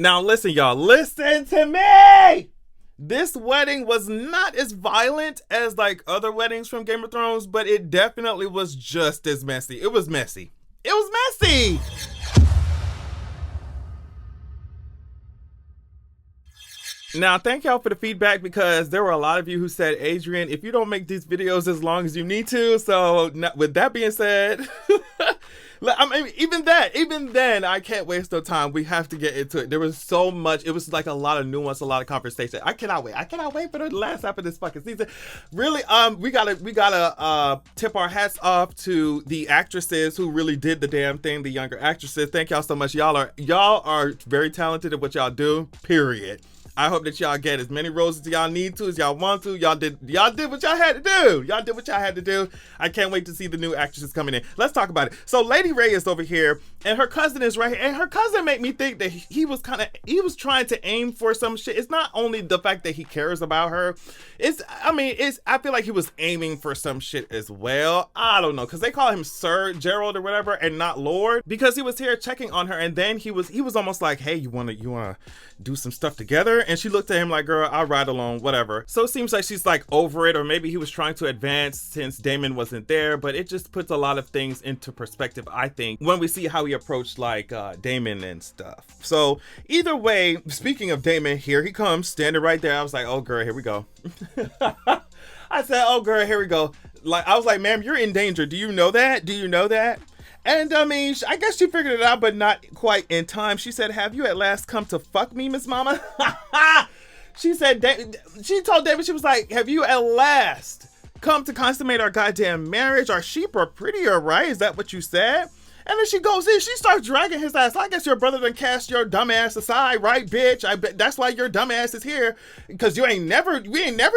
Now listen, y'all, listen to me. This wedding was not as violent as like other weddings from Game of Thrones, but it definitely was just as messy. It was messy. It was messy. Now, thank y'all for the feedback, because there were a lot of you who said, Adrian, if you don't make these videos as long as you need to. So with that being said, I mean, even then, I can't waste no time. We have to get into it. There was so much. It was like a lot of nuance, a lot of conversation. I cannot wait. I cannot wait for the last half of this fucking season. Really, we gotta tip our hats off to the actresses who really did the damn thing. The younger actresses. Thank y'all so much. Y'all are very talented at what y'all do. Period. I hope that y'all get as many roles as y'all need to, as y'all want to. Y'all did what y'all had to do. Y'all did what y'all had to do. I can't wait to see the new actresses coming in. Let's talk about it. So Lady Rhea is over here, and her cousin is right here. And her cousin made me think that he was trying to aim for some shit. It's not only the fact that he cares about her. I feel like he was aiming for some shit as well. I don't know, because they call him Sir Gerald or whatever, and not Lord, because he was here checking on her, and then he was almost like, hey, you wanna do some stuff together? And she looked at him like, girl, I'll ride along, whatever. So it seems like she's like over it, or maybe he was trying to advance since Damon wasn't there, but it just puts a lot of things into perspective, I think, when we see how he approached like Damon and stuff. So either way, speaking of Damon, here he comes, standing right there. I was like, oh girl, here we go. I said, oh girl, here we go. Like, I was like, ma'am, you're in danger. Do you know that? Do you know that? And I mean, I guess she figured it out, but not quite in time. She said, have you at last come to fuck me, Miss Mama? She said, she told David, she was like, have you at last come to consummate our goddamn marriage? Our sheep are prettier, right? Is that what you said? And then she goes in, she starts dragging his ass. I guess your brother done cast your dumb ass aside, right, bitch? I bet that's why your dumb ass is here, because we ain't never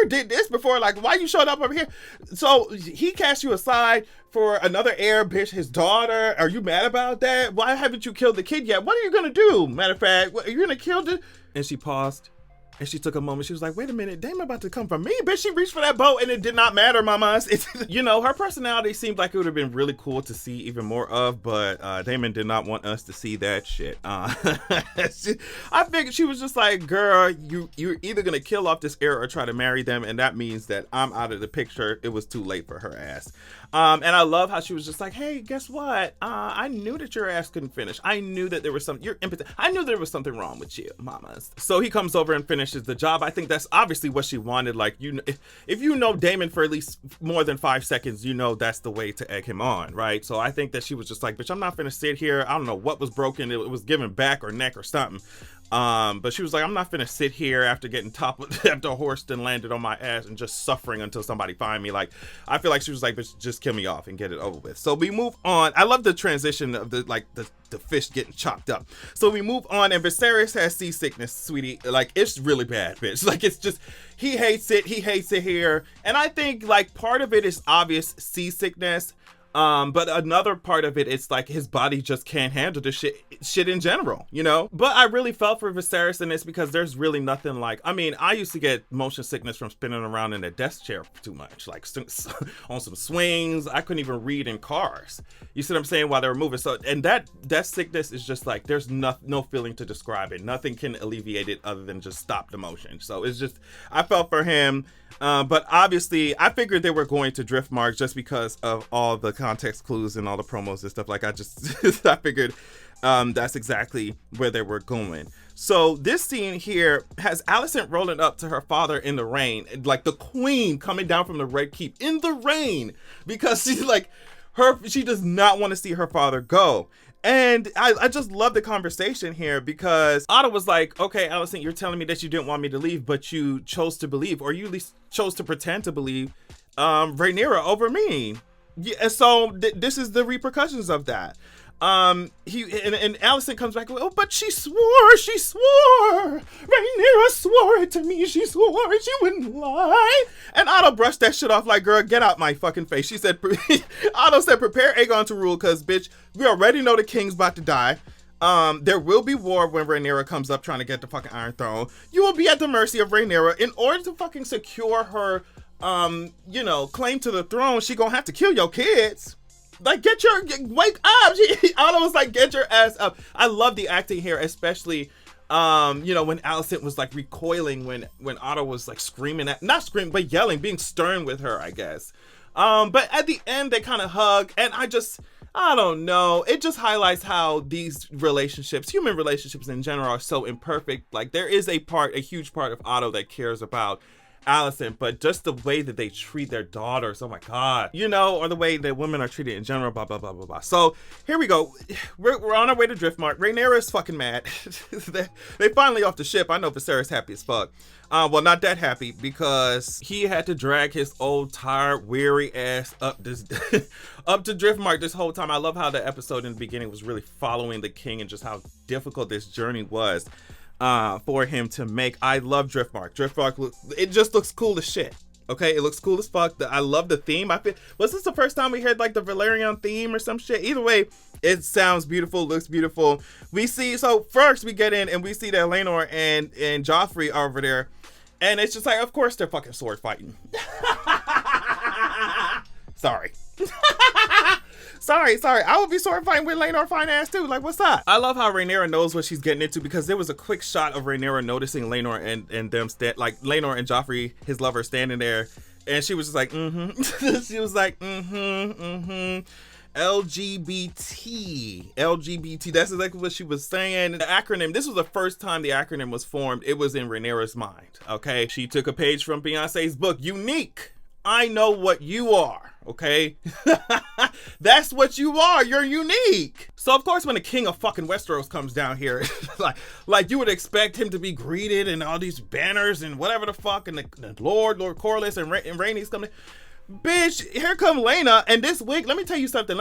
did this before. Like, why you showed up over here? So he cast you aside for another heir, bitch, his daughter. Are you mad about that? Why haven't you killed the kid yet? What are you gonna do? Matter of fact, are you gonna kill the? And she paused. And she took a moment. She was like, wait a minute, Damon about to come for me. Bitch, she reached for that boat and it did not matter, mamas. You know, her personality seemed like it would have been really cool to see even more of, but Damon did not want us to see that shit. I figured she was just like, girl, you're either going to kill off this heir or try to marry them. And that means that I'm out of the picture. It was too late for her ass. And I love how she was just like, hey, guess what? I knew that your ass couldn't finish. I knew that there was you're impotent. I knew there was something wrong with you, mamas. So he comes over and finishes the job. I think that's obviously what she wanted. Like, if you know Damon for at least more than 5 seconds, you know that's the way to egg him on, right? So I think that she was just like, bitch, I'm not finna sit here. I don't know what was broken. It was given back or neck or something. But she was like, I'm not finna sit here after getting toppled, after a horse then landed on my ass and just suffering until somebody find me. Like, I feel like she was like, bitch, just kill me off and get it over with. So we move on. I love the transition of the fish getting chopped up. So we move on, and Viserys has seasickness, sweetie. Like, it's really bad, bitch. Like, it's just, he hates it here. And I think like part of it is obvious seasickness. But another part of it, it's like his body just can't handle the shit in general, you know? But I really felt for Viserys in this, because there's really nothing like, I mean, I used to get motion sickness from spinning around in a desk chair too much, like on some swings. I couldn't even read in cars. You see what I'm saying? While they were moving. So, and that sickness is just like, there's no feeling to describe it. Nothing can alleviate it other than just stop the motion. So it's just, I felt for him. But obviously I figured they were going to Driftmark just because of all the context clues and all the promos and stuff. Like, I figured that's exactly where they were going. So this scene here has Alicent rolling up to her father in the rain, like the queen coming down from the Red Keep in the rain, because she's like, she does not want to see her father go. And I just love the conversation here, because Otto was like, okay, Alicent, you're telling me that you didn't want me to leave, but you chose to believe, or you at least chose to pretend to believe, Rhaenyra over me. Yeah, and so this is the repercussions of that. And Alicent comes back, oh, but she swore. Rhaenyra swore it to me. She swore she wouldn't lie. And Otto brushed that shit off like, girl, get out my fucking face. She said, Otto said, prepare Aegon to rule, because, bitch, we already know the king's about to die. There will be war when Rhaenyra comes up trying to get the fucking Iron Throne. You will be at the mercy of Rhaenyra. In order to fucking secure her, claim to the throne, she gonna have to kill your kids. Like, wake up. Otto was like, get your ass up. I love the acting here, especially You know, when Alicent was like recoiling when Otto was like screaming not screaming, but yelling, being stern with her, I guess. But at the end they kind of hug, and I don't know. It just highlights how these relationships, human relationships in general, are so imperfect. Like, there is a huge part of Otto that cares about Alicent, but just the way that they treat their daughters, oh my god, you know, or the way that women are treated in general, blah blah blah blah blah. So here we go, we're on our way to Driftmark. Rhaenyra is fucking mad. they finally off the ship. I know Viserys happy as fuck. Well, not that happy, because he had to drag his old tired weary ass up this up to Driftmark this whole time. I love how the episode in the beginning was really following the king and just how difficult this journey was for him to make. I love Driftmark. It just looks cool as shit. Okay, it looks cool as fuck. I love the theme. Was this the first time we heard like the Valyrian theme or some shit? Either way, it sounds beautiful, looks beautiful. So first we get in and we see that Laenor and Joffrey are over there, and it's just like, of course they're fucking sword fighting. Sorry. Sorry. I would be sword fighting with Laenor fine ass too. Like, what's up? I love how Rhaenyra knows what she's getting into, because there was a quick shot of Rhaenyra noticing Laenor and them like Laenor and Joffrey, his lover, standing there, and she was just like, she was like, LGBT. That's exactly what she was saying. The acronym, this was the first time the acronym was formed. It was in Rhaenyra's mind. Okay, she took a page from Beyonce's book, Unique. I know what you are. Okay, that's what you are. You're unique. So of course, when the king of fucking Westeros comes down here, like you would expect him to be greeted and all these banners and whatever the fuck, and the Lord Corlys and Rhaenys coming. Bitch, here come Laena, and this wig. Let me tell you something.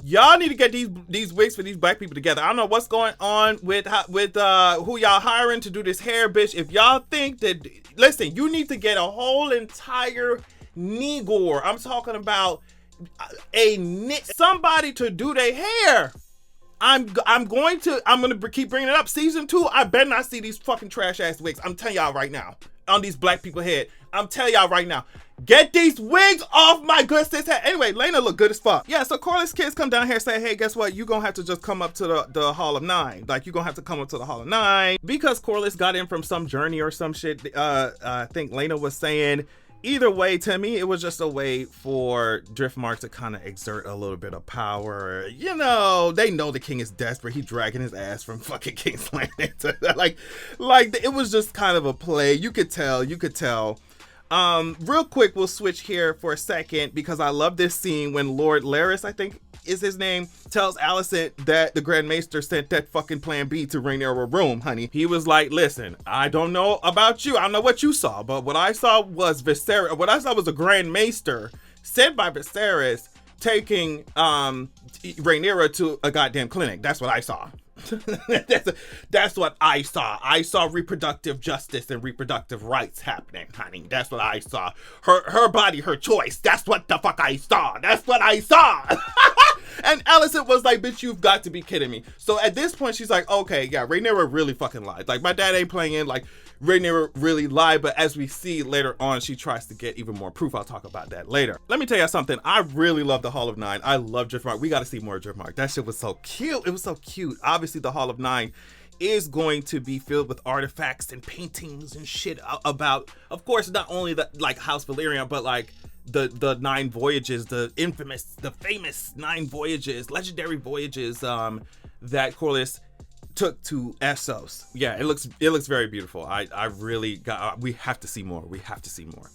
Y'all need to get these wigs for these black people together. I don't know what's going on with who y'all hiring to do this hair, bitch. If y'all think that, listen, you need to get a whole entire Nigor. I'm talking about somebody to do their hair. I'm gonna keep bringing it up. Season 2, I better not see these fucking trash ass wigs. I'm telling y'all right now, on these black people head. I'm telling y'all right now, get these wigs off my good sis head. Anyway, Laena look good as fuck. Yeah, so Corlys kids come down here and say, hey, guess what? You gonna have to just come up to the Hall of Nine. Like, you gonna have to come up to the Hall of Nine. Because Corlys got in from some journey or some shit, I think Laena was saying. Either way, to me, it was just a way for Driftmark to kind of exert a little bit of power. You know, they know the king is desperate. He dragging his ass from fucking King's Landing. like, it was just kind of a play. You could tell. Real quick, we'll switch here for a second, because I love this scene when Lord Larys, I think is his name, tells Alicent that the Grand Maester sent that fucking plan B to Rhaenyra room, honey. He was like, listen, I don't know about you. I don't know what you saw, but what I saw was Viserys. What I saw was a Grand Maester sent by Viserys taking Rhaenyra to a goddamn clinic. That's what I saw. That's what I saw. I saw reproductive justice and reproductive rights happening, honey. That's what I saw. Her body, her choice. That's what the fuck I saw. That's what I saw. And Alicent was like, bitch, you've got to be kidding me. So at this point, she's like, okay, yeah, Rhaenyra really fucking lied. Like, my dad ain't playing in, like, Rhaenyra really lied. But as we see later on, she tries to get even more proof. I'll talk about that later. Let me tell you something. I really love the Hall of Nine. I love Driftmark. We got to see more of Driftmark. That shit was so cute. It was so cute. Obviously, the Hall of Nine is going to be filled with artifacts and paintings and shit about, of course, not only the like House Valyrian, but like the 9 voyages, the famous 9 voyages, legendary voyages that Corlys took to Essos. Yeah, it looks very beautiful. We have to see more.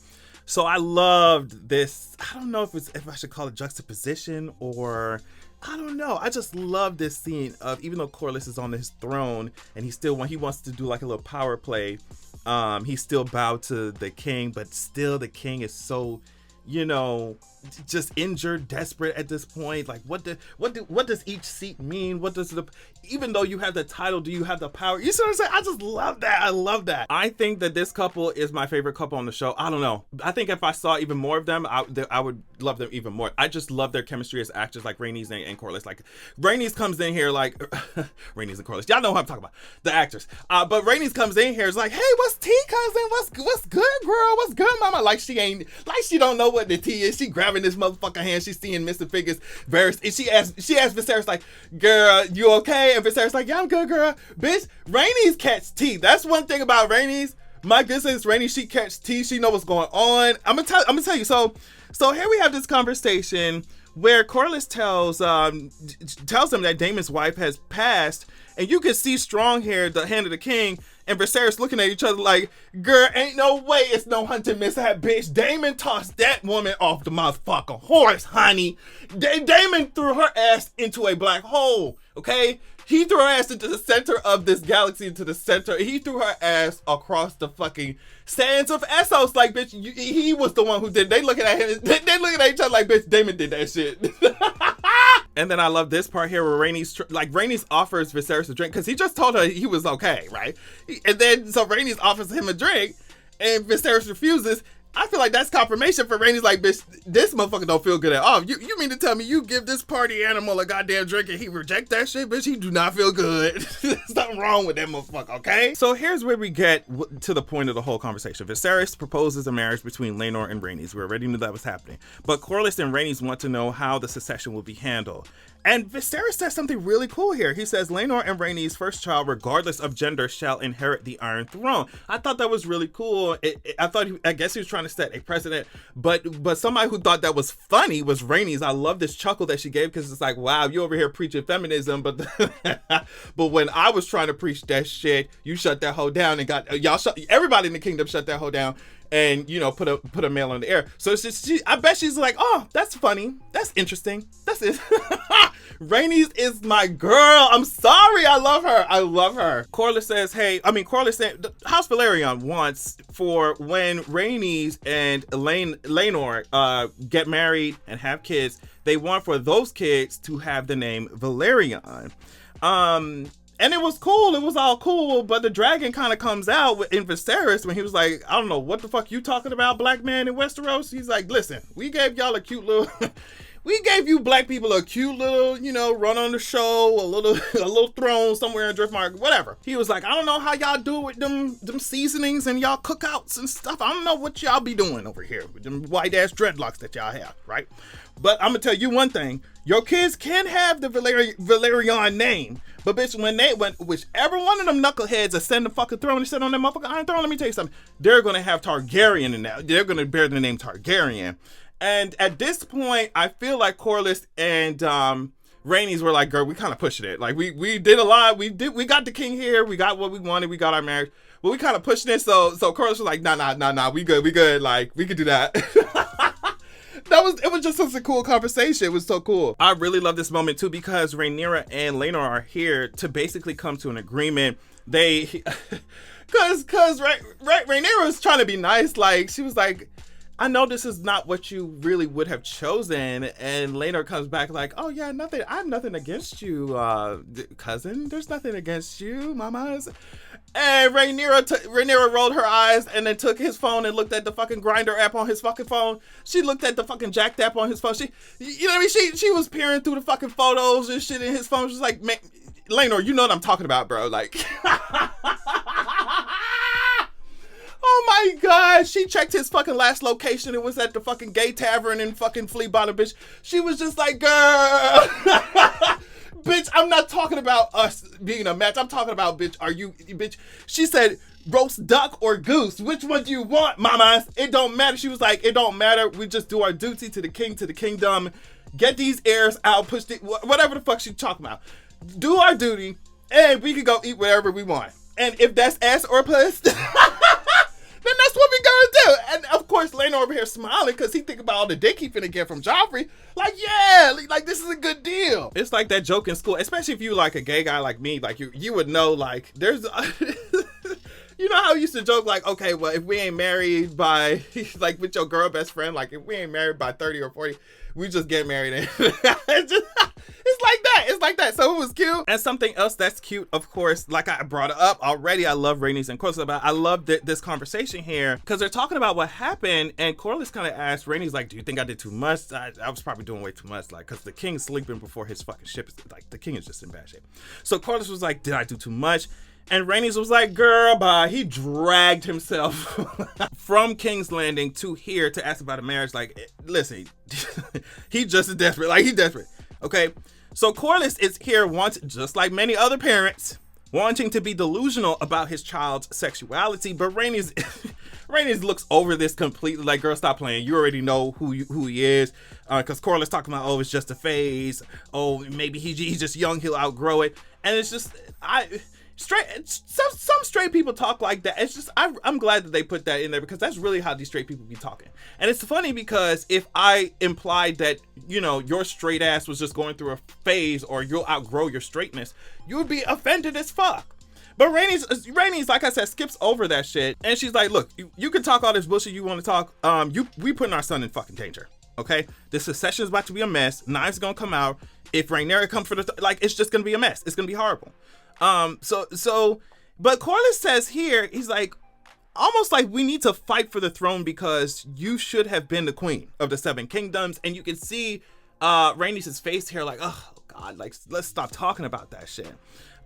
So I loved this. I don't know if I should call it juxtaposition, or I don't know. I just love this scene of, even though Corlys is on his throne and he wants to do like a little power play, he's still bowed to the king, but still the king is so, you know, just injured, desperate at this point. Like, what does each seat mean? Even though you have the title, do you have the power? You see what I'm saying? I just love that. I love that. I think that this couple is my favorite couple on the show. I don't know. I think if I saw even more of them, I would love them even more. I just love their chemistry as actors, like Rhaenys and Corlys. Like, Rhaenys comes in here like Rhaenys and Corlys. Y'all know who I'm talking about, the actors. But Rhaenys comes in here, is like, hey, what's tea, cousin? What's good, girl? What's good, mama? Like she don't know what the tea is. She grabbing grabbing this motherfucking hand. She's seeing Mr. Figures. Varys, and she asked Viserys, like, girl, you okay? And Viserys like, yeah, I'm good, girl. Bitch, Rhaenys catch tea. That's one thing about Rhaenys. My goodness, Rhaenys, she catch tea. She know what's going on. I'm gonna tell you. So here we have this conversation where Corlys tells him that Daemon's wife has passed, and you can see Stronghair, the hand of the king, and Viserys looking at each other like, girl, ain't no way it's no hunting mishap, bitch. Daemon tossed that woman off the motherfucking horse, honey. Daemon threw her ass into a black hole, okay? He threw her ass into the center of this galaxy, into the center. He threw her ass across the fucking sands of Essos. Like, bitch, he was the one who did. They looking at him. They looking at each other like, bitch, Damon did that shit. And then I love this part here where Rhaenys offers Viserys a drink because he just told her he was okay, right? And then so Rhaenys offers him a drink and Viserys refuses. I feel like that's confirmation for Rhaenys, like, bitch, this motherfucker don't feel good at all. You mean to tell me you give this party animal a goddamn drink and he reject that shit, bitch? He do not feel good. Something wrong with that motherfucker, okay? So here's where we get to the point of the whole conversation. Viserys proposes a marriage between Laenor and Rhaenys. We already knew that was happening. But Corlys and Rhaenys want to know how the succession will be handled. And Viserys says something really cool here. He says, Laenor and Rhaenys' first child, regardless of gender, shall inherit the Iron Throne. I thought that was really cool. I guess he was trying to set a precedent, but somebody who thought that was funny was Rhaenys. I love this chuckle that she gave because it's like, wow, you over here preaching feminism, but when I was trying to preach that shit, you shut that hoe down and everybody in the kingdom shut that hoe down. And, you know, put a male on the air. So it's just, I bet she's like, oh, that's funny. That's interesting. That's it. Rhaenys is my girl. I'm sorry. I love her. Corlys says, House Velaryon wants for when Rhaenys and Laenor get married and have kids, they want for those kids to have the name Velaryon. And it was cool. It was all cool. But the dragon kind of comes out in Viserys when he was like, I don't know, what the fuck you talking about, black man in Westeros? He's like, listen, we gave y'all a cute little... we gave you black people a cute little, you know, run on the show, a little throne somewhere in Driftmark, whatever. He was like, I don't know how y'all do it with them seasonings and y'all cookouts and stuff. I don't know what y'all be doing over here with them white ass dreadlocks that y'all have, right? But I'm gonna tell you one thing. Your kids can have the Velaryon name, but bitch, when whichever one of them knuckleheads ascend the fucking throne and sit on that motherfucking Iron Throne, let me tell you something. They're gonna have Targaryen in that. They're gonna bear the name Targaryen. And at this point, I feel like Corlys and Rhaenys were like, girl, we kind of pushing it. Like we did a lot. We got the king here. We got what we wanted. We got our marriage. But we kind of pushing it. So Corlys was like, nah. We good. Like we could do that. It was just such a cool conversation. It was so cool. I really love this moment too because Rhaenyra and Laenor are here to basically come to an agreement. Cause Rhaenyra was trying to be nice. Like she was like, I know this is not what you really would have chosen. And Laenor comes back like, oh yeah, nothing. I have nothing against you, cousin. There's nothing against you, mamas. And Rhaenyra rolled her eyes and then took his phone and looked at the fucking Grindr app on his fucking phone. She looked at the fucking Jacked app on his phone. You know what I mean? She was peering through the fucking photos and shit in his phone. She was like, man, Laenor, you know what I'm talking about, bro. Like, oh my God. She checked his fucking last location. It was at the fucking gay tavern in fucking Flea Bottom, bitch. She was just like, girl. Bitch, I'm not talking about us being a match. I'm talking about, bitch. She said, roast duck or goose. Which one do you want, mamas? It don't matter. She was like, it don't matter. We just do our duty to the king, to the kingdom. Get these heirs out, whatever the fuck she talking about. Do our duty, and we can go eat wherever we want. And if that's ass or puss, then that's what we gonna do. And of course, Laenor over here smiling because he think about all the dick he finna get from Joffrey. Like, yeah, like this is a good deal. It's like that joke in school, especially if you like a gay guy like me, like you would know, like there's, you know how I used to joke like, okay, well, if we ain't married by, like with your girl best friend, like if we ain't married by 30 or 40, we just get married. And it's like that. So it was cute. And something else that's cute, of course, like I brought it up already, I love Rhaenys and Corlys. I love this conversation here because they're talking about what happened. And Corlys kind of asked Rhaenys, like, do you think I did too much? I was probably doing way too much, like, because the king's sleeping before his fucking ship. Like, the king is just in bad shape. So Corlys was like, did I do too much? And Rhaenys was like, girl, bye. He dragged himself from King's Landing to here to ask about a marriage. Like, listen, he just is desperate. Like, he's desperate. Okay. So Corlys is here just like many other parents, wanting to be delusional about his child's sexuality. But Rhaenys looks over this completely like, girl, stop playing. You already know who he is. Because Corlys talking about, oh, it's just a phase. Oh, maybe he's just young. He'll outgrow it. And it's just, some straight people talk like that. It's just, I'm glad that they put that in there, because that's really how these straight people be talking. And it's funny because if I implied that, you know, your straight ass was just going through a phase or you'll outgrow your straightness, you would be offended as fuck. But Rhaenys, like I said, skips over that shit. And she's like, look, you can talk all this bullshit you want to talk. We putting our son in fucking danger. Okay? This succession is about to be a mess. Knives gonna come out. If Rhaenyra comes for it's just gonna be a mess. It's gonna be horrible. But Corlys says here, he's like, almost like we need to fight for the throne because you should have been the queen of the Seven Kingdoms. And you can see Rhaenys' face here like, oh God, like, let's stop talking about that shit.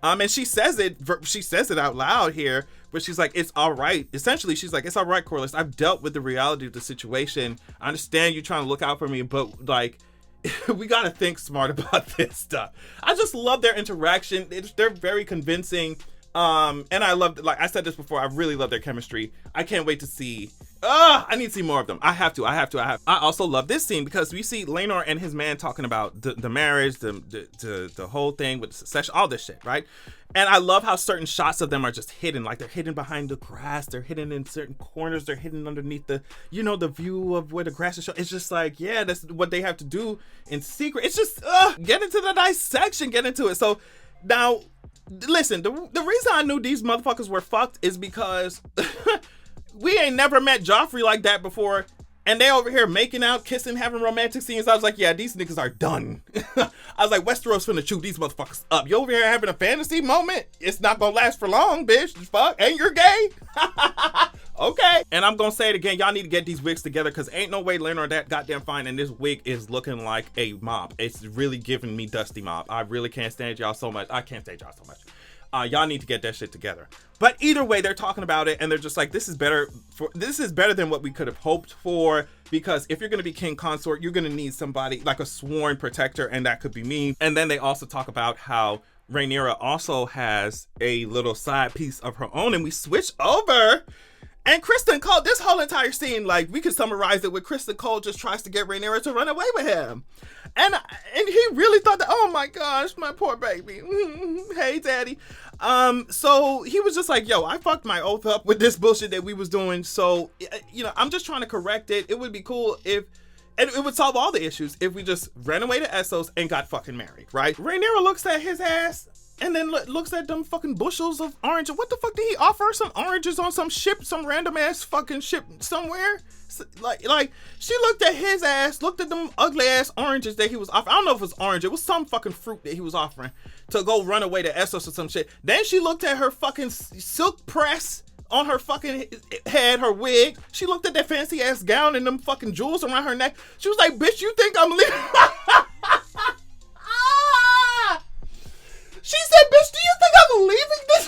And she says it out loud here, but she's like, it's all right. Essentially, she's like, it's all right, Corlys. I've dealt with the reality of the situation. I understand you trying to look out for me, but like, we got to think smart about this stuff. I just love their interaction. They're very convincing. And I love, like I said this before, I really love their chemistry. I can't wait to see. I need to see more of them. I have to. I also love this scene because we see Laenor and his man talking about the marriage, the whole thing with the succession, all this shit, right? And I love how certain shots of them are just hidden. Like, they're hidden behind the grass. They're hidden in certain corners. They're hidden underneath the view of where the grass is shown. It's just like, yeah, that's what they have to do in secret. It's just, get into the dissection, get into it. So now, listen, the reason I knew these motherfuckers were fucked is because we ain't never met Joffrey like that before. And they over here making out, kissing, having romantic scenes. I was like, yeah, these niggas are done. I was like, Westeros finna chew these motherfuckers up. You over here having a fantasy moment? It's not gonna last for long, bitch. Fuck, and you're gay? Okay. And I'm gonna say it again, y'all need to get these wigs together, because ain't no way Laenor that goddamn fine, and this wig is looking like a mop. It's really giving me Dusty Mop. I really can't stand y'all so much. I can't stand y'all so much. Y'all need to get that shit together. But either way, they're talking about it, and they're just like, this is better than what we could have hoped for, because if you're going to be king consort, you're going to need somebody like a sworn protector, and that could be me. And then they also talk about how Rhaenyra also has a little side piece of her own, and we switch over. And Criston Cole, this whole entire scene, like, we could summarize it with Criston Cole just tries to get Rhaenyra to run away with him. And he really thought that, oh my gosh, my poor baby. Hey, daddy. So he was just like, yo, I fucked my oath up with this bullshit that we was doing. So, you know, I'm just trying to correct it. It would be cool if, and it would solve all the issues if we just ran away to Essos and got fucking married, right? Rhaenyra looks at his ass and then looks at them fucking bushels of orange. What the fuck did he offer? Some oranges on some ship, some random ass fucking ship somewhere? Like she looked at his ass, looked at them ugly ass oranges that he was offering. I don't know if it was orange. It was some fucking fruit that he was offering to go run away to Essos or some shit. Then she looked at her fucking silk press on her fucking head, her wig. She looked at that fancy ass gown and them fucking jewels around her neck. She was like, bitch, you think I'm leaving? She said, bitch, do you think I'm leaving this?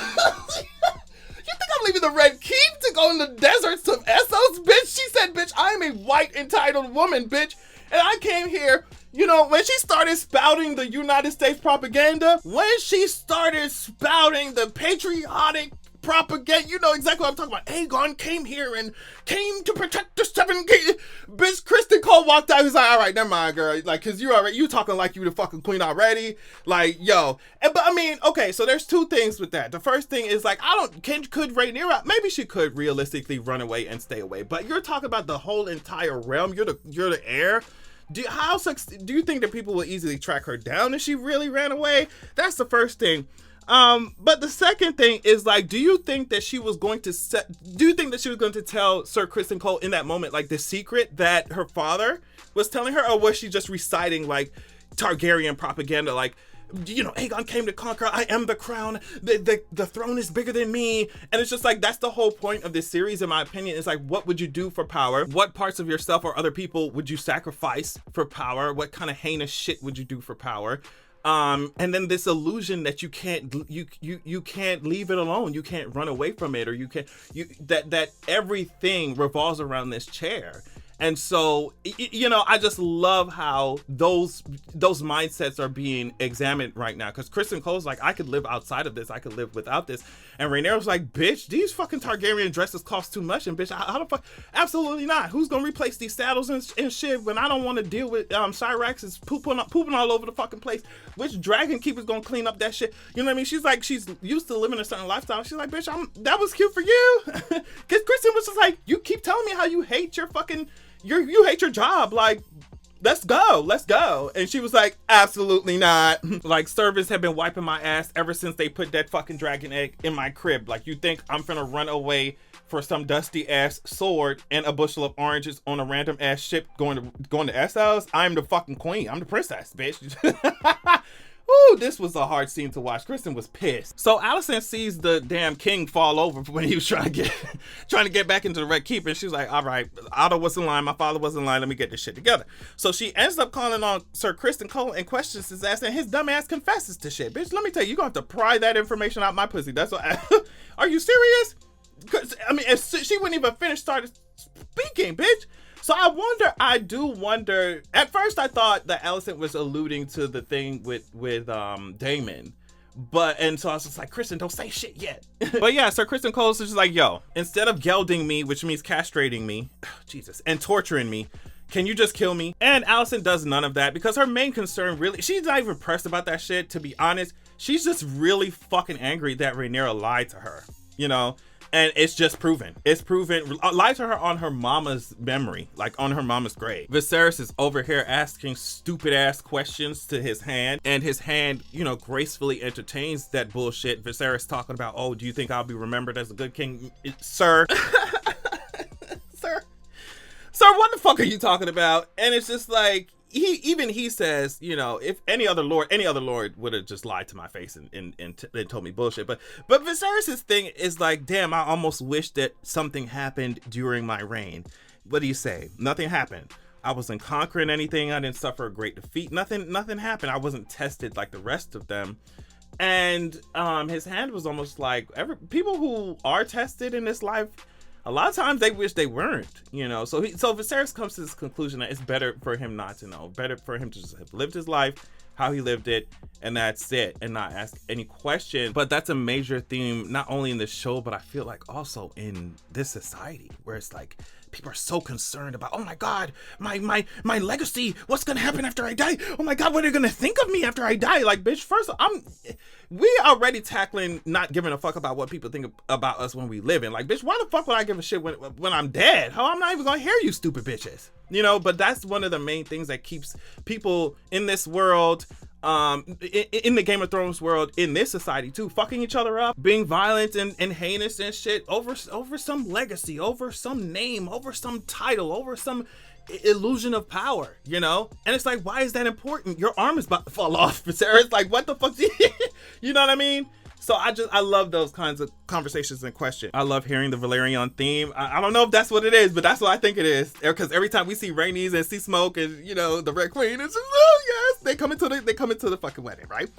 You think I'm leaving the Red Keep to go in the deserts of Essos, bitch? She said, bitch, I am a white entitled woman, bitch. And I came here, you know, when she started spouting the United States propaganda, when she started spouting the patriotic propaganda, you know exactly what I'm talking about. Aegon came here and came to protect the Seven Kingdoms. Bitch, Criston Cole walked out. He's like, all right, never mind, girl. Like, cause you talking like you the fucking queen already. Like, yo. But I mean, okay, so there's two things with that. The first thing is like, could Rhaenyra, maybe she could realistically run away and stay away. But you're talking about the whole entire realm. You're the heir. Do you think that people will easily track her down if she really ran away? That's the first thing. But the second thing is like, do you think that she was going to tell Sir Criston Cole in that moment, like the secret that her father was telling her, or was she just reciting like Targaryen propaganda, like, you know, Aegon came to conquer, I am the crown, the throne is bigger than me. And it's just like, that's the whole point of this series, in my opinion, is like, what would you do for power? What parts of yourself or other people would you sacrifice for power? What kind of heinous shit would you do for power? And then this illusion that you can't leave it alone, you can't run away from it, or that everything revolves around this chair. And so, you know, I just love how those mindsets are being examined right now. Because Kristen Cole's like, I could live outside of this. I could live without this. And Rhaenyra's like, bitch, these fucking Targaryen dresses cost too much. And bitch, how the fuck? Absolutely not. Who's going to replace these saddles and shit when I don't want to deal with Cyrax is pooping all over the fucking place? Which dragon keeper's going to clean up that shit? You know what I mean? She's like, she's used to living a certain lifestyle. She's like, bitch, that was cute for you. Because Kristen was just like, you keep telling me how you hate your fucking... You hate your job, like, let's go. And she was like, absolutely not. Like, servants have been wiping my ass ever since they put that fucking dragon egg in my crib. Like, you think I'm finna run away for some dusty ass sword and a bushel of oranges on a random ass ship going to Essos? I'm the fucking queen. I'm the princess, bitch. Ooh, this was a hard scene to watch. Kristen was pissed. So Alicent sees the damn king fall over when he was trying to get back into the Red Keep, and she's like, all right, Otto was in line, my father was in line, let me get this shit together. So she ends up calling on Sir Kristen Cole and questions his ass, and his dumb ass confesses to shit. Bitch, let me tell you, you're gonna have to pry that information out my pussy. That's what are you serious? I mean, she wouldn't even started speaking, bitch. So I do wonder, at first I thought that Alicent was alluding to the thing with Damon. And so I was just like, Kristen, don't say shit yet. But yeah, Sir Kristen Cole is just like, yo, instead of gelding me, which means castrating me, Jesus, and torturing me, can you just kill me? And Alicent does none of that because her main concern really, she's not even pressed about that shit, to be honest. She's just really fucking angry that Rhaenyra lied to her, you know? And it's just proven. It's proven. Lied to her on her mama's memory, like on her mama's grave. Viserys is over here asking stupid ass questions to his hand, and his hand, you know, gracefully entertains that bullshit. Viserys talking about, oh, do you think I'll be remembered as a good king, sir? Sir, what the fuck are you talking about? And it's just like, he says, you know, if any other lord would have just lied to my face and told me bullshit. But Viserys' thing is like, damn, I almost wish that something happened during my reign. What do you say? Nothing happened. I wasn't conquering anything. I didn't suffer a great defeat. Nothing happened. I wasn't tested like the rest of them. And his hand was almost like people who are tested in this life, a lot of times they wish they weren't, you know. So Viserys comes to this conclusion that it's better for him not to know, better for him to just have lived his life how he lived it, and that's it, and not ask any question. But that's a major theme, not only in this show, but I feel like also in this society, where it's like people are so concerned about, oh my God, my legacy, what's gonna happen after I die? Oh my God, what are they gonna think of me after I die? Like, bitch, first, we already tackling not giving a fuck about what people think about us when we live in. Like, bitch, why the fuck would I give a shit when I'm dead? How I'm not even gonna hear you stupid bitches. You know, but that's one of the main things that keeps people in this world, in the Game of Thrones world, in this society too, fucking each other up, being violent and heinous and shit over some legacy, over some name, over some title, over some illusion of power, you know? And it's like, why is that important? Your arm is about to fall off, Sarah. It's like, what the fuck? You know what I mean? So I love those kinds of conversations and questions. I love hearing the Valerian theme. I don't know if that's what it is, but that's what I think it is. Because every time we see Rhaenys and see Smoke and, you know, the Red Queen, it's just, oh yes, they come into the fucking wedding, right?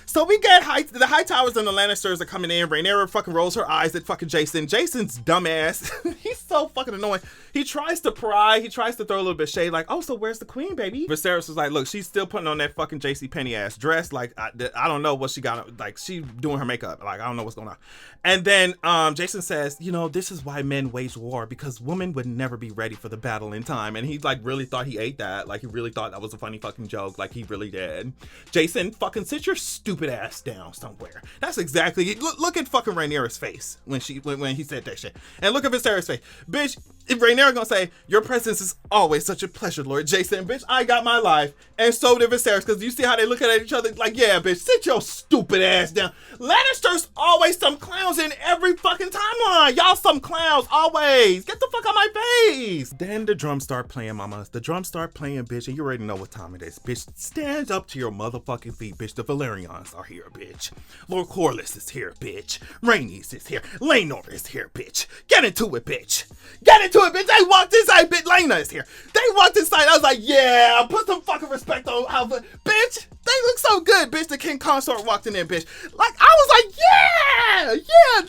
So we get the Hightowers and the Lannisters are coming in. Rhaenyra fucking rolls her eyes at fucking Jason. Jason's dumbass. He's so fucking annoying. He tries to pry. He tries to throw a little bit of shade, like, oh, so where's the queen, baby? Viserys was like, look, she's still putting on that fucking JCPenney ass dress. Like, I don't know what she got. Like, she doing her makeup. Like, I don't know what's going on. And then Jason says, you know, this is why men wage war, because women would never be ready for the battle in time. And he like really thought he ate that. Like, he really thought that was a funny fucking joke. Like, he really did. Jason, fucking sit your stupid ass down somewhere. That's exactly, look at fucking Rhaenyra's face when he said that shit. And look at Viserys' face. Bitch, if Rhaenyra gonna say, your presence is always such a pleasure, Lord Jason. Bitch, I got my life. And so did Viserys, because you see how they look at each other like, yeah, bitch, sit your stupid ass down. Lannisters always some clowns in every fucking timeline. Y'all some clowns, always. Get the fuck out my face. Then the drums start playing, mamas. The drums start playing, bitch, and you already know what time it is. Bitch, Stand up to your motherfucking feet, bitch. The Valerians are here, bitch. Lord Corlys is here, bitch. Rhaenys is here. Laenor is here, bitch. Get into it, bitch. Get into it, bitch. They walked inside, bitch. Laena is here. They walked inside. I was like, yeah, put some fucking respect on Alpha. Bitch, they look so good, bitch. The king consort walked in there, bitch. Like, I was like, yeah,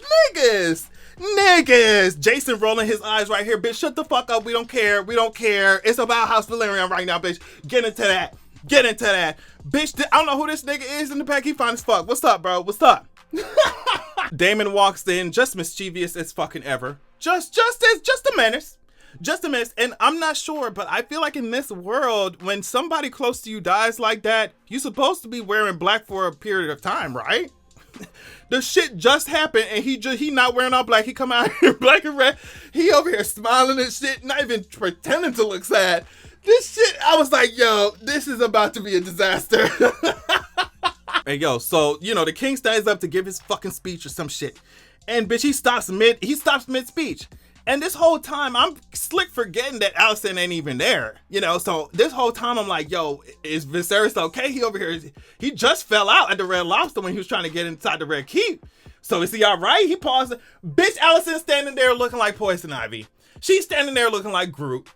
niggas. Jason rolling his eyes right here, bitch. Shut the fuck up. We don't care. It's about House Valerian right now, bitch. Get into that. Bitch, I don't know who this nigga is in the back. He fine as fuck. What's up, bro? What's up? Damon walks in, just mischievous as fucking ever. Just a menace. And I'm not sure, but I feel like in this world, when somebody close to you dies like that, you're supposed to be wearing black for a period of time, right? The shit just happened and he not wearing all black. He come out here black and red. He over here smiling and shit, not even pretending to look sad. This shit, I was like, yo, this is about to be a disaster. Hey, yo, so, the king stands up to give his fucking speech or some shit. And bitch, he stops mid-speech. And this whole time, I'm slick forgetting that Alicent ain't even there. So this whole time, I'm like, yo, is Viserys okay? He over here, he just fell out at the Red Lobster when he was trying to get inside the Red Keep. So is he all right? He paused. Bitch, Alicent standing there looking like Poison Ivy. She's standing there looking like Groot.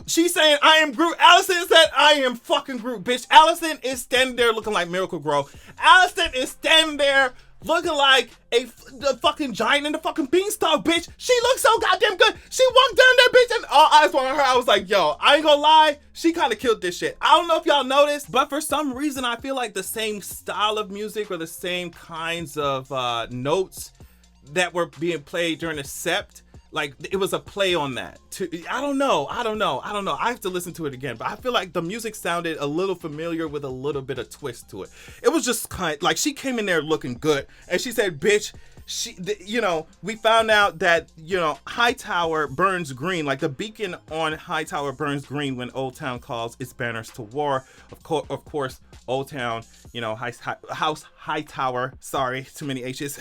She's saying, I am Groot. Alicent said, I am fucking Groot, bitch. Alicent is standing there looking like Miracle-Gro. Alicent is standing there looking like the fucking giant in the fucking beanstalk, bitch. She looks so goddamn good. She walked down there, bitch, and all eyes were on her. I was like, yo, I ain't gonna lie. She kind of killed this shit. I don't know if y'all noticed, but for some reason, I feel like the same style of music or the same kinds of notes that were being played during the sept, like it was a play on that. I don't know. I have to listen to it again, but I feel like the music sounded a little familiar with a little bit of twist to it. It was just kind like she came in there looking good, and she said, "Bitch." We found out that Hightower burns green, like the beacon on Hightower burns green when Old Town calls its banners to war. Of course, Old Town, House Hightower. Sorry, too many H's.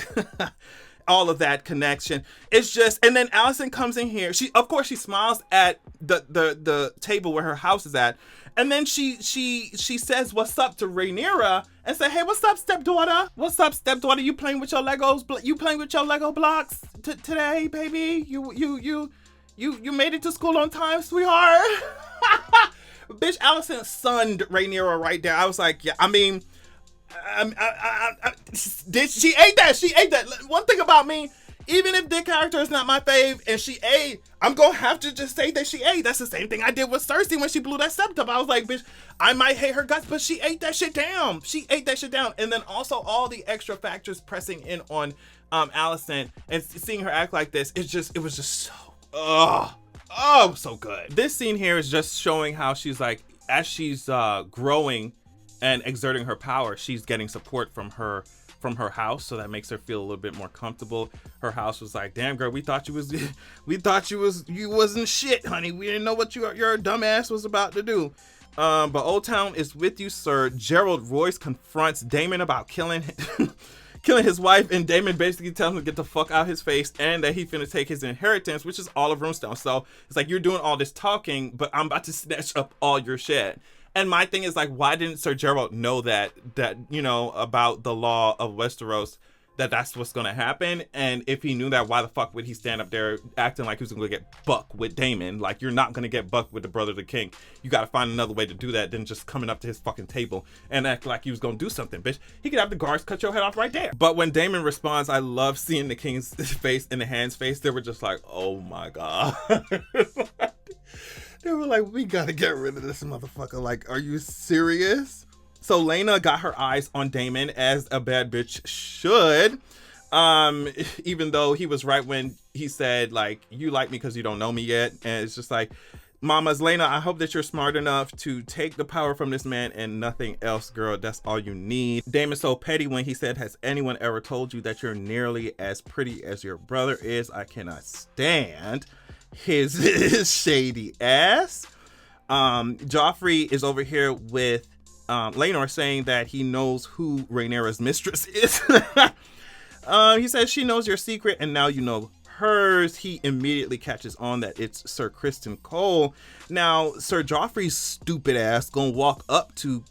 All of that connection. It's just, and then Alicent comes in here. She smiles at the table where her house is at, and then she says what's up to Rhaenyra and say, hey, what's up, stepdaughter? What's up, stepdaughter? You playing with your Legos? You playing with your Lego blocks today, baby? You made it to school on time, sweetheart. Bitch, Alicent sunned Rhaenyra right there. I was like, yeah, I mean. She ate that. One thing about me, even if the character is not my fave and she ate, I'm gonna have to just say that she ate. That's the same thing I did with Cersei when she blew that sept up. I was like, bitch, I might hate her guts, but she ate that shit down. And then also all the extra factors pressing in on Alicent and seeing her act like this, it was just so so good. This scene here is just showing how she's like, as she's growing and exerting her power, she's getting support from her house, so that makes her feel a little bit more comfortable. Her house was like, damn girl, we thought you wasn't shit, honey. We didn't know what your dumb ass was about to do. But Old Town is with you, sir. Gerald Royce confronts Damon about killing his wife, and Damon basically tells him to get the fuck out his face and that he finna take his inheritance, which is all of Runestone. So it's like, you're doing all this talking, but I'm about to snatch up all your shit. And my thing is like, why didn't Sir Gerald know that about the law of Westeros, that's what's gonna happen? And if he knew that, why the fuck would he stand up there acting like he was gonna get buck with Damon? Like, you're not gonna get buck with the brother of the king. You gotta find another way to do that than just coming up to his fucking table and act like he was gonna do something, bitch. He could have the guards cut your head off right there. But when Damon responds, I love seeing the king's face and the hand's face. They were just like, oh my god. They were like, we gotta get rid of this motherfucker. Like, are you serious? So Laena got her eyes on Damon, as a bad bitch should. Even though he was right when he said, like, you like me because you don't know me yet. And it's just like, Mama's Laena, I hope that you're smart enough to take the power from this man and nothing else, girl. That's all you need. Damon's so petty when he said, has anyone ever told you that you're nearly as pretty as your brother is? I cannot stand his shady ass. Joffrey is over here with Laenor saying that he knows who Rhaenyra's mistress is. He says she knows your secret and now you know hers, he immediately catches on that it's Sir Criston Cole. Now, Sir Joffrey's stupid ass gonna walk up to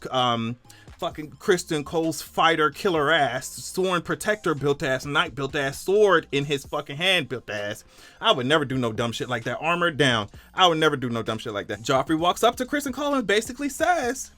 fucking Criston Cole's fighter killer ass, sworn protector built ass, knight built ass, sword in his fucking hand built ass. I would never do no dumb shit like that. Armored down. I would never do no dumb shit like that. Joffrey walks up to Criston Cole and basically says,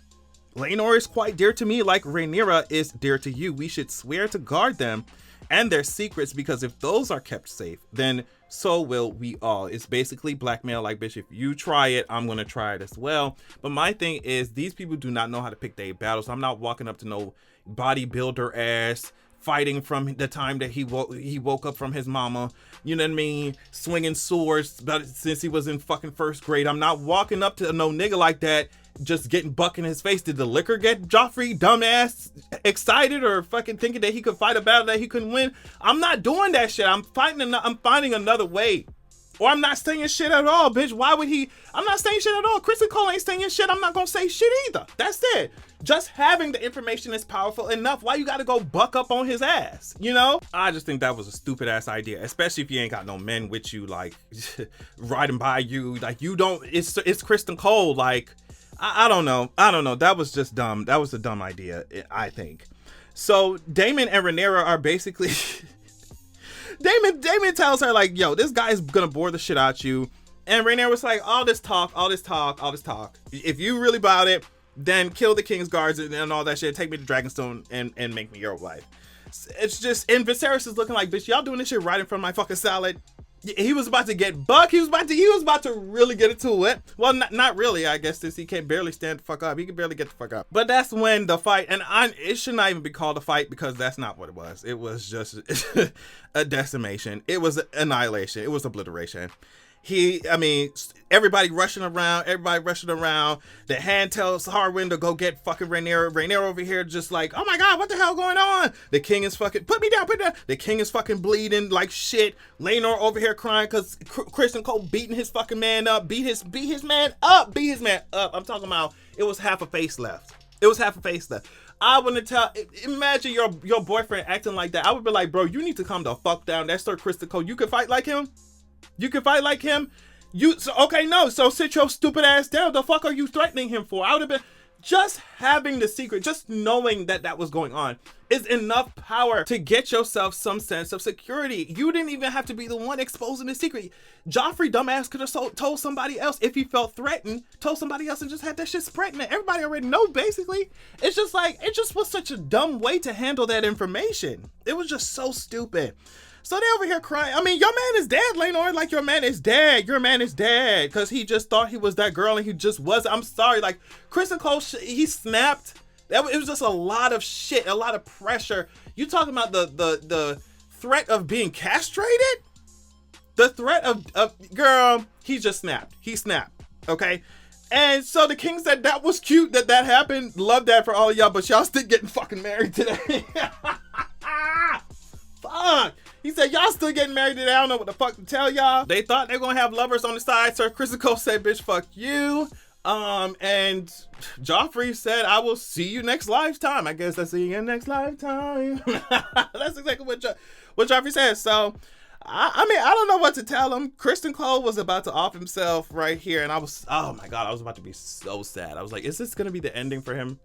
Laenor is quite dear to me like Rhaenyra is dear to you. We should swear to guard them and their secrets, because if those are kept safe, then so will we all. It's basically blackmail, like, bitch, if you try it, I'm gonna try it as well. But my thing is, these people do not know how to pick their battles. I'm not walking up to no bodybuilder ass fighting from the time that he woke up from his mama, you know what I mean, swinging swords since he was in fucking first grade. I'm not walking up to no nigga like that just getting buck in his face. Did the liquor get Joffrey dumbass excited or fucking thinking that he could fight a battle that he couldn't win? I'm not doing that shit. I'm finding another way. Or I'm not saying shit at all, bitch. Why would he? I'm not saying shit at all. Criston Cole ain't saying shit. I'm not gonna say shit either. That's it. Just having the information is powerful enough. Why you gotta go buck up on his ass, you know? I just think that was a stupid ass idea, especially if you ain't got no men with you, like, riding by you. Like, you don't, it's Criston Cole, like, I don't know. That was just dumb. That was a dumb idea, I think. So Damon and Rhaenyra are basically Damon tells her, like, yo, this guy's gonna bore the shit out you. And Rhaenyra was like, all this talk. If you really about it, then kill the king's guards and all that shit. Take me to Dragonstone and make me your wife. It's just, and Viserys is looking like, bitch, y'all doing this shit right in front of my fucking salad. He was about to get buck. He was about to really get into it. Well, not really, I guess, since he can't barely stand the fuck up. He can barely get the fuck up. But that's when the fight, and it should not even be called a fight, because that's not what it was. It was just a decimation. It was annihilation. It was obliteration. Everybody rushing around. The hand tells Harwin to go get fucking Rhaenyra. Rhaenyra over here just like, oh my God, what the hell going on? The king is fucking, put me down. The king is fucking bleeding like shit. Laenor over here crying because Criston Cole beating his fucking man up. Beat his man up. I'm talking about, it was half a face left. I wouldn't imagine your boyfriend acting like that. I would be like, bro, you need to calm the fuck down. That's Sir Criston Cole. You can fight like him? So sit your stupid ass down. The fuck are you threatening him for? I would have been, just having the secret, just knowing that was going on is enough power to get yourself some sense of security. You didn't even have to be the one exposing the secret. Joffrey dumbass could have told somebody else if he felt threatened, told somebody else and just had that shit spreading it. Everybody already know, basically. It's just like, it just was such a dumb way to handle that information. It was just so stupid. So they over here crying. I mean, your man is dead, Laenor. Like, your man is dead. Because he just thought he was that girl and he just wasn't. I'm sorry. Like, Criston Cole, he snapped. It was just a lot of shit, a lot of pressure. You talking about the threat of being castrated? The threat of girl, he just snapped. He snapped. Okay? And so the king said that was cute that happened. Love that for all of y'all, but y'all still getting fucking married today. Fuck. He said, y'all still getting married today. I don't know what the fuck to tell y'all. They thought they were going to have lovers on the side. Sir Criston Cole said, bitch, fuck you. And Joffrey said, I will see you next lifetime. I guess I'll see you next lifetime. That's exactly what Joffrey said. So, I mean, I don't know what to tell him. Criston Cole was about to off himself right here. And I was, oh my God, I was about to be so sad. I was like, is this going to be the ending for him?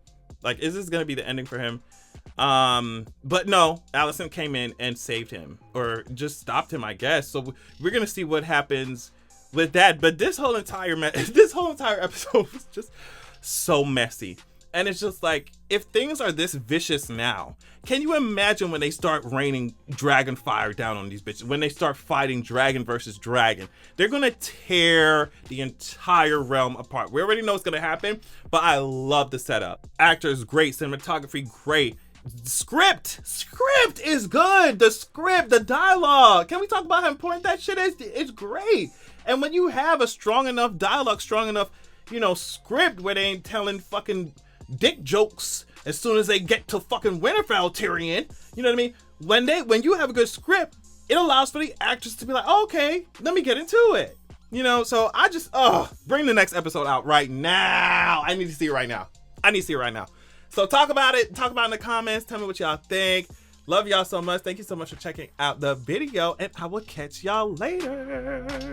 But no, Alicent came in and saved him, or just stopped him, I guess. So we're gonna see what happens with that. But this whole entire episode was just so messy. And it's just like, if things are this vicious now, can you imagine when they start raining dragon fire down on these bitches? When they start fighting dragon versus dragon, they're gonna tear the entire realm apart. We already know what's gonna happen, but I love the setup. Actors, great. Cinematography, great. Script is good. The dialogue. Can we talk about how important that shit is? It's great. And when you have a strong enough dialogue, strong enough, script where they ain't telling fucking dick jokes as soon as they get to fucking Winterfell, Tyrion, you know what I mean? When you have a good script, it allows for the actors to be like, oh, okay, let me get into it. So I just, bring the next episode out right now. I need to see it right now. So talk about it in the comments. Tell me what y'all think. Love y'all so much. Thank you so much for checking out the video, and I will catch y'all later.